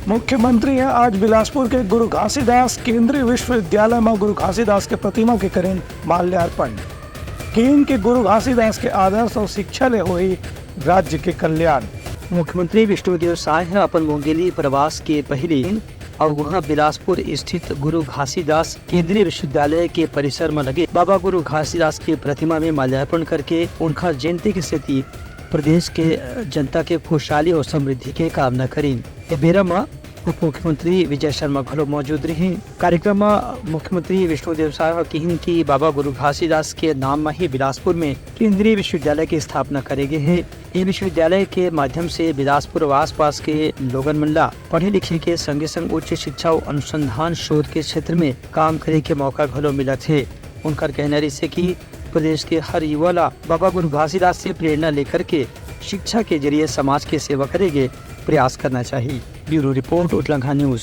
मुख्यमंत्री आज बिलासपुर के गुरु घासीदास केंद्रीय विश्वविद्यालय में गुरु घासीदास के प्रतिमा के करें माल्यार्पण। केंद्र के गुरु घासीदास के आदर्श और शिक्षा ले हुई राज्य के कल्याण। मुख्यमंत्री विष्णुदेव साय अपन मुंगेली प्रवास के पहले और वहाँ बिलासपुर स्थित गुरु घासीदास केंद्रीय विश्वविद्यालय के परिसर में लगे बाबा गुरु घासीदास की प्रतिमा में माल्यार्पण करके उनका जयंती के स्थिति प्रदेश के जनता के खुशहाली और समृद्धि के कामना करें। बेरा में उप मुख्यमंत्री विजय शर्मा घलो मौजूद रहे। कार्यक्रम में मुख्यमंत्री विष्णुदेव साय कहिन कि बाबा गुरु घासीदास के नाम में ही बिलासपुर में केंद्रीय विश्वविद्यालय की स्थापना करे गए है। ये विश्वविद्यालय के माध्यम से बिलासपुर और आसपास के लोगन मनला पढ़े लिखे के संगे संग उच्च शिक्षा और अनुसंधान शोध के क्षेत्र में काम करे के मौका घलो मिला थे। उनका कहना रही कि प्रदेश के हर युवा ला बाबा गुरु घासीदास से प्रेरणा लेकर के शिक्षा के जरिए समाज की सेवा करेंगे प्रयास करना चाहिए। ब्यूरो रिपोर्ट उटलंघा न्यूज।